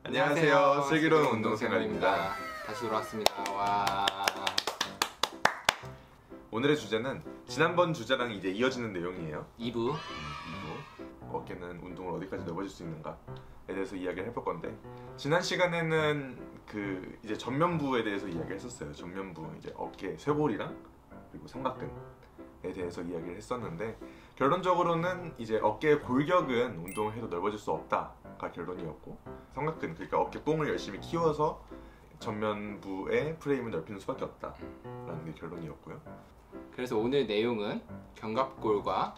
안녕하세요. 슬기로운 운동생활입니다. 다시 돌아왔습니다. 와. 오늘의 주제는 지난번 주제랑 이제 이어지는 내용이에요. 2부. 어깨는 운동을 어디까지 넓어질 수 있는가에 대해서 이야기를 해볼 건데, 지난 시간에는 이제 전면부에 대해서 이야기했었어요. 전면부, 이제 어깨, 쇄골이랑 그리고 삼각근에 대해서 이야기를 했었는데, 결론적으로는 이제 어깨의 골격은 운동을 해도 넓어질 수 없다가 결론이었고, 삼각근, 그러니까 어깨 뽕을 열심히 키워서 전면부의 프레임을 넓히는 수밖에 없다라는 게 결론이었고요. 그래서 오늘 내용은 견갑골과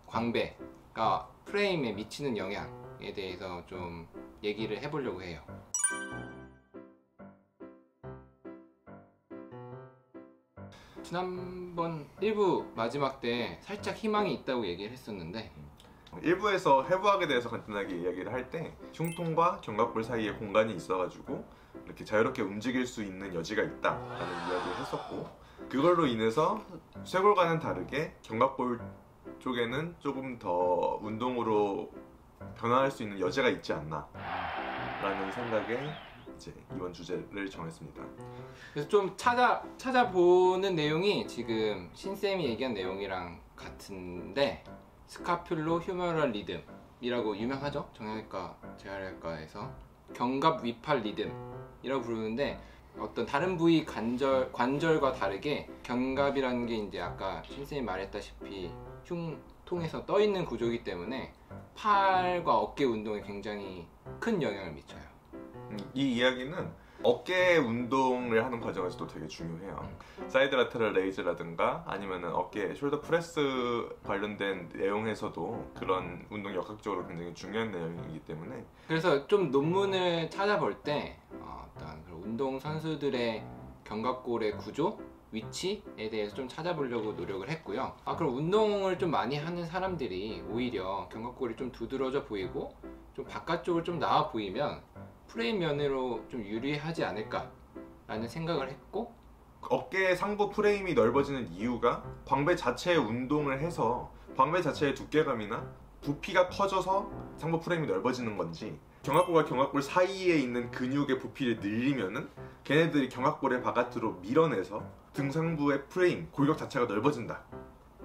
광배가 프레임에 미치는 영향에 대해서 좀 얘기를 해보려고 해요. 지난번 1부 마지막 때 살짝 희망이 있다고 얘기를 했었는데, 1부에서 해부학에 대해서 간단하게 이야기를 할 때 흉통과 견갑골 사이에 공간이 있어가지고 이렇게 자유롭게 움직일 수 있는 여지가 있다라는 이야기를 했었고, 그걸로 인해서 쇄골과는 다르게 견갑골 쪽에는 조금 더 운동으로 변화할 수 있는 여지가 있지 않나 라는 생각에 이제 이번 주제를 정했습니다. 그래서 좀 찾아보는 내용이 지금 신쌤이 얘기한 내용이랑 같은데, 스카퓰로 휴메럴 리듬이라고 유명하죠? 정형외과, 재활외과에서 견갑 위팔 리듬이라고 부르는데, 어떤 다른 부위 관절과 다르게 견갑이라는 게 이제 아까 신쌤이 말했다시피 흉통에서 떠 있는 구조이기 때문에 팔과 어깨 운동에 굉장히 큰 영향을 미쳐요. 이 이야기는 어깨 운동을 하는 과정에서도 되게 중요해요. 사이드 라테럴 레이즈라든가 아니면은 어깨 숄더 프레스 관련된 내용에서도 그런 운동 역학적으로 굉장히 중요한 내용이기 때문에, 그래서 좀 논문을 찾아볼 때 어떤 그런 운동 선수들의 견갑골의 구조, 위치에 대해서 좀 찾아보려고 노력을 했고요. 그럼 운동을 좀 많이 하는 사람들이 오히려 견갑골이 좀 두드러져 보이고 좀 바깥쪽으로 좀 나와 보이면 프레임 면으로 좀 유리하지 않을까 라는 생각을 했고, 어깨 상부 프레임이 넓어지는 이유가 광배 자체의 운동을 해서 광배 자체의 두께감이나 부피가 커져서 상부 프레임이 넓어지는 건지, 견갑골과 견갑골 사이에 있는 근육의 부피를 늘리면은 걔네들이 견갑골의 바깥으로 밀어내서 등상부의 프레임, 골격 자체가 넓어진다.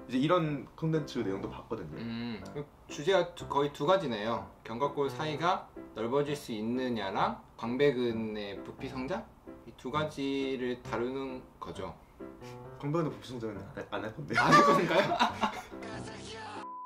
이제 이런 콘텐츠 내용도 봤거든요. 주제가 거의 두 가지네요. 견갑골 사이가 넓어질 수 있느냐랑 광배근의 부피 성장? 이 두 가지를 다루는 거죠. 광배근의 부피 성장은 안 할 건데. 안 할 건가요?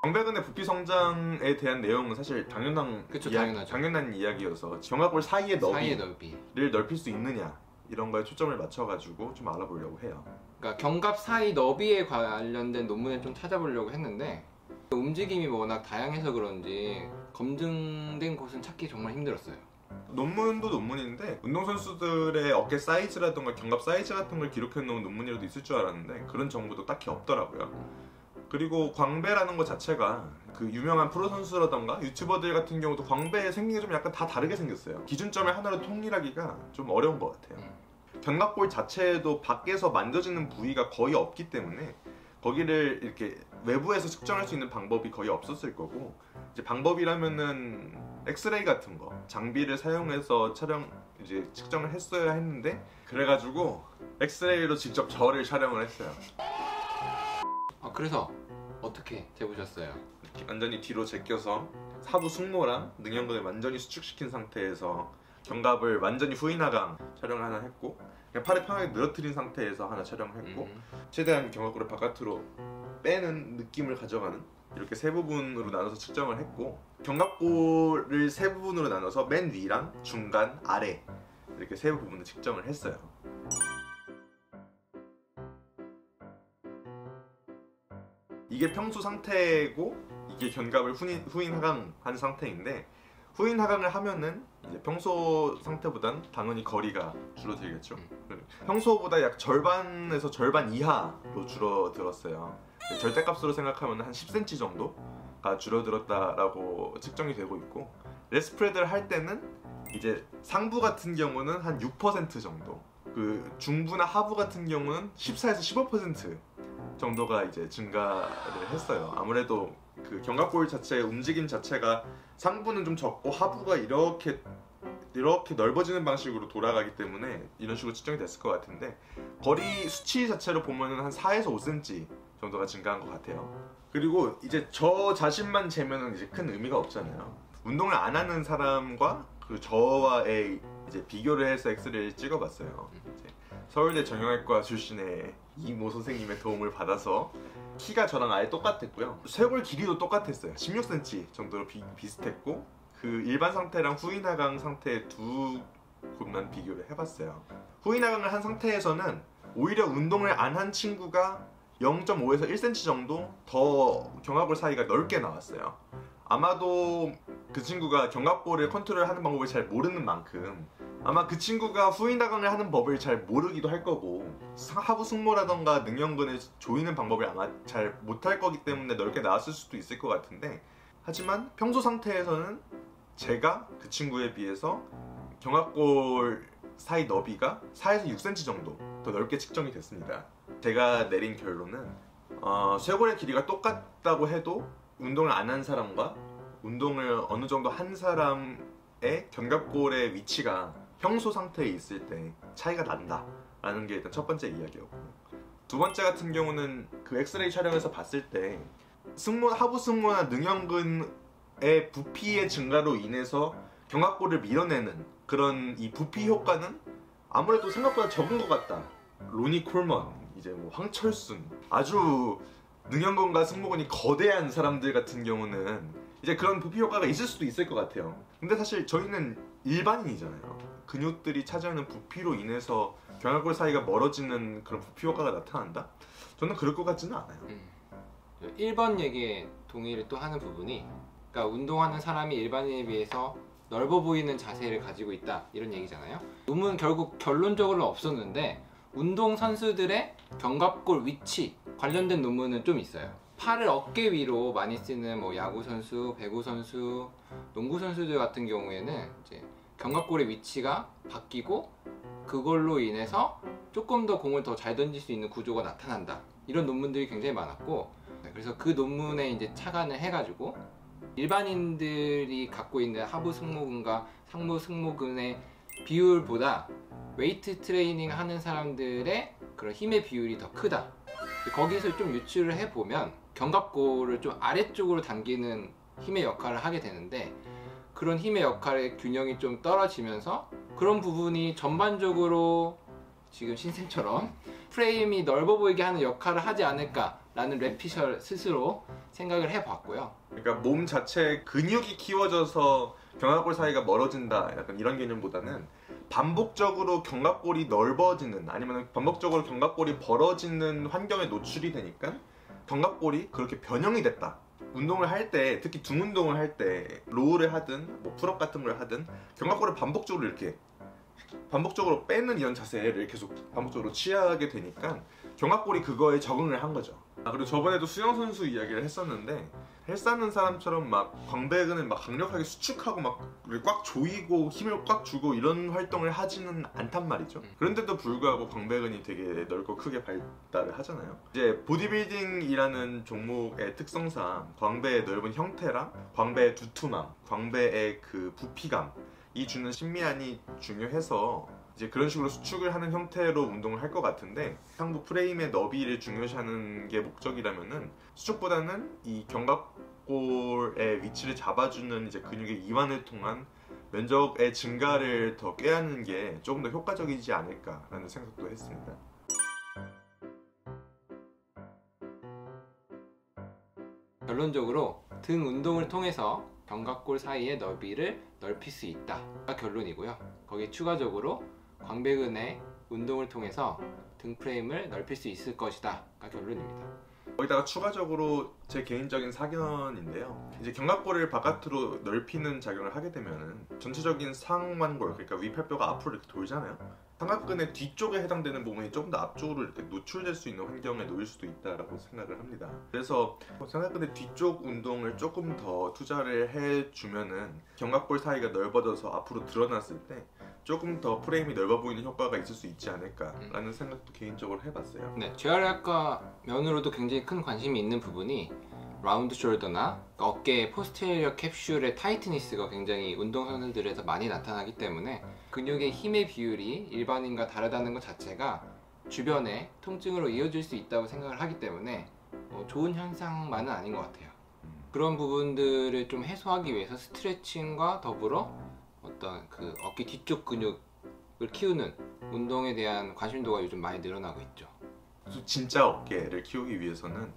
광배근의 부피 성장에 대한 내용은 사실 당연한 이야기여서 견갑골 사이의 너비를 넓힐 수 있느냐 이런 거에 초점을 맞춰가지고 좀 알아보려고 해요. 그러니까 견갑 사이 너비에 관련된 논문을 좀 찾아보려고 했는데, 움직임이 워낙 다양해서 그런지 검증된 곳은 찾기 정말 힘들었어요. 논문도 논문인데 운동선수들의 어깨 사이즈라던가 견갑 사이즈 같은 걸 기록해 놓은 논문이라도 있을 줄 알았는데 그런 정보도 딱히 없더라고요. 그리고 광배라는 것 자체가 그 유명한 프로 선수라던가 유튜버들 같은 경우도 광배 생긴 게 좀 약간 다 다르게 생겼어요. 기준점을 하나로 통일하기가 좀 어려운 것 같아요. 견갑골 자체에도 밖에서 만져지는 부위가 거의 없기 때문에 거기를 이렇게 외부에서 측정할 수 있는 방법이 거의 없었을 거고, 이제 방법이라면은 엑스레이 같은 거 장비를 사용해서 이제 측정을 했어야 했는데, 그래가지고 엑스레이로 직접 저를 촬영을 했어요. 그래서 어떻게 재보셨어요? 이렇게 완전히 뒤로 제껴서 하부 승모랑 능형근을 완전히 수축시킨 상태에서 견갑을 완전히 후인하강 촬영을 하나 했고, 그냥 팔을 편하게 늘어뜨린 상태에서 하나 촬영을 했고, 최대한 견갑골을 바깥으로 빼는 느낌을 가져가는 이렇게 세 부분으로 나눠서 측정을 했고, 견갑골을 세 부분으로 나눠서 맨 위랑 중간, 아래 이렇게 세 부분을 측정을 했어요. 이게 평소 상태고 이게 견갑을 후인 하강한 상태인데, 후인 하강을 하면은 이제 평소 상태보단 당연히 거리가 줄어들겠죠. 평소보다 약 절반에서 절반 이하로 줄어들었어요. 절대값으로 생각하면 한 10cm 정도가 줄어들었다라고 측정이 되고 있고, 레스프레드를 할 때는 이제 상부 같은 경우는 한 6% 정도, 그 중부나 하부 같은 경우는 14에서 15% 정도가 이제 증가를 했어요. 아무래도 그 견갑골 자체의 움직임 자체가 상부는 좀 적고 하부가 이렇게 이렇게 넓어지는 방식으로 돌아가기 때문에 이런 식으로 측정이 됐을 것 같은데, 거리 수치 자체로 보면은 한 4에서 5cm 정도가 증가한 것 같아요. 그리고 이제 저 자신만 재면은 이제 큰 의미가 없잖아요. 운동을 안 하는 사람과 그 저와의 이제 비교를 해서 엑스레이를 찍어봤어요. 이제 서울대 정형외과 출신의 이모 선생님의 도움을 받아서 키가 저랑 아예 똑같았고요. 쇄골 길이도 똑같았어요. 16cm 정도로 비슷했고, 그 일반 상태랑 후인하강 상태 두 곳만 비교를 해봤어요. 후인하강을 한 상태에서는 오히려 운동을 안 한 친구가 0.5에서 1cm 정도 더 견갑골 사이가 넓게 나왔어요. 아마도 그 친구가 견갑골을 컨트롤하는 방법을 잘 모르는 만큼 아마 그 친구가 후인하강을 하는 법을 잘 모르기도 할 거고, 하부 승모라던가 능형근을 조이는 방법을 아마 잘 못할 거기 때문에 넓게 나왔을 수도 있을 것 같은데, 하지만 평소 상태에서는 제가 그 친구에 비해서 견갑골 사이 너비가 4에서 6cm 정도 더 넓게 측정이 됐습니다. 제가 내린 결론은 쇄골의 길이가 똑같다고 해도 운동을 안 한 사람과 운동을 어느 정도 한 사람의 견갑골의 위치가 평소 상태에 있을 때 차이가 난다 라는 게 일단 첫 번째 이야기였고, 두 번째 같은 경우는 그 엑스레이 촬영에서 봤을 때 하부 승모나 능형근의 부피의 증가로 인해서 견갑골을 밀어내는 그런 이 부피 효과는 아무래도 생각보다 적은 것 같다. 로니 콜먼, 이제 뭐 황철순, 아주 능형근과 승모근이 거대한 사람들 같은 경우는 이제 그런 부피 효과가 있을 수도 있을 것 같아요. 근데 사실 저희는 일반인이잖아요. 근육들이 차지하는 부피로 인해서 견갑골 사이가 멀어지는 그런 부피 효과가 나타난다? 저는 그럴 것 같지는 않아요. 1번 얘기에 동의를 또 하는 부분이, 그러니까 운동하는 사람이 일반인에 비해서 넓어 보이는 자세를 가지고 있다, 이런 얘기잖아요. 논문 결국 결론적으로는 없었는데 운동 선수들의 견갑골 위치 관련된 논문은 좀 있어요. 팔을 어깨 위로 많이 쓰는 뭐 야구 선수, 배구 선수, 농구 선수들 같은 경우에는 이제 견갑골의 위치가 바뀌고 그걸로 인해서 조금 더 공을 더 잘 던질 수 있는 구조가 나타난다, 이런 논문들이 굉장히 많았고, 그래서 그 논문에 이제 착안을 해가지고 일반인들이 갖고 있는 하부 승모근과 상부 승모근의 비율보다 웨이트 트레이닝 하는 사람들의 그런 힘의 비율이 더 크다. 거기서 좀 유추를 해보면 견갑골을 좀 아래쪽으로 당기는 힘의 역할을 하게 되는데, 그런 힘의 역할의 균형이 좀 떨어지면서 그런 부분이 전반적으로 지금 신생처럼 프레임이 넓어 보이게 하는 역할을 하지 않을까라는 래피셜 스스로 생각을 해봤고요. 그러니까 몸 자체의 근육이 키워져서 견갑골 사이가 멀어진다, 약간 이런 개념보다는 반복적으로 견갑골이 넓어지는, 아니면 반복적으로 견갑골이 벌어지는 환경에 노출이 되니까 견갑골이 그렇게 변형이 됐다. 운동을 할 때, 특히 등 운동을 할 때 로우를 하든 뭐 풀업 같은 걸 하든 견갑골을 반복적으로 이렇게 반복적으로 빼는 이런 자세를 계속 반복적으로 취하게 되니까 견갑골이 그거에 적응을 한 거죠. 그리고 저번에도 수영 선수 이야기를 했었는데, 헬스하는 사람처럼 막 광배근을 막 강력하게 수축하고 막 꽉 조이고 힘을 꽉 주고 이런 활동을 하지는 않단 말이죠. 그런데도 불구하고 광배근이 되게 넓고 크게 발달을 하잖아요. 이제 보디빌딩이라는 종목의 특성상 광배의 넓은 형태랑 광배의 두툼함, 광배의 그 부피감, 이 주는 신미안이 중요해서 이제 그런 식으로 수축을 하는 형태로 운동을 할 것 같은데, 상부 프레임의 너비를 중요시하는 게 목적이라면은 수축보다는 이 견갑골의 위치를 잡아주는 이제 근육의 이완을 통한 면적의 증가를 더 꾀하는 게 조금 더 효과적이지 않을까라는 생각도 했습니다. 결론적으로 등 운동을 통해서 견갑골 사이의 너비를 넓힐 수 있다가 결론이고요. 거기에 추가적으로 광배근의 운동을 통해서 등 프레임을 넓힐 수 있을 것이다가 결론입니다. 거기다가 추가적으로 제 개인적인 사견인데요. 이제 견갑골을 바깥으로 넓히는 작용을 하게 되면은 전체적인 상완골, 그러니까 위팔뼈가 앞으로 이렇게 돌잖아요. 삼각근의 뒤쪽에 해당되는 부분이 조금 더 앞쪽으로 이렇게 노출될 수 있는 환경에 놓일 수도 있다라고 생각을 합니다. 그래서 삼각근의 뒤쪽 운동을 조금 더 투자를 해주면은 견갑골 사이가 넓어져서 앞으로 드러났을 때 조금 더 프레임이 넓어 보이는 효과가 있을 수 있지 않을까라는 생각도 개인적으로 해봤어요. 네, 재활의학과 면으로도 굉장히 큰 관심이 있는 부분이 라운드 숄더나 어깨 포스테리어 캡슐의 타이트니스가 굉장히 운동선수들에서 많이 나타나기 때문에 근육의 힘의 비율이 일반인과 다르다는 것 자체가 주변에 통증으로 이어질 수 있다고 생각을 하기 때문에 좋은 현상만은 아닌 것 같아요. 그런 부분들을 좀 해소하기 위해서 스트레칭과 더불어 어떤 그 어깨 뒤쪽 근육을 키우는 운동에 대한 관심도가 요즘 많이 늘어나고 있죠. 진짜 어깨를 키우기 위해서는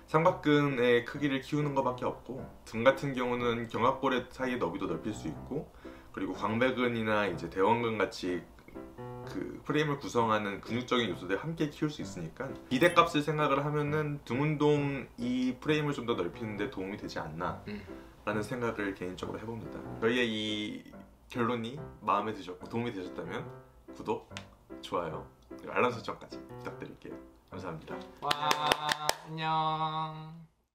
삼각근의 크기를 키우는 것밖에 없고, 등 같은 경우는 견갑골의 사이의 너비도 넓힐 수 있고, 그리고 광배근이나 이제 대원근 같이 그 프레임을 구성하는 근육적인 요소들 함께 키울 수 있으니까 비대값을 생각을 하면은 등 운동이 프레임을 좀 더 넓히는 데 도움이 되지 않나 라는 생각을 개인적으로 해봅니다. 저희의 이 결론이 마음에 드셨고 도움이 되셨다면 구독, 좋아요, 그리고 알람 설정까지 부탁드릴게요. 감사합니다. 와, 안녕.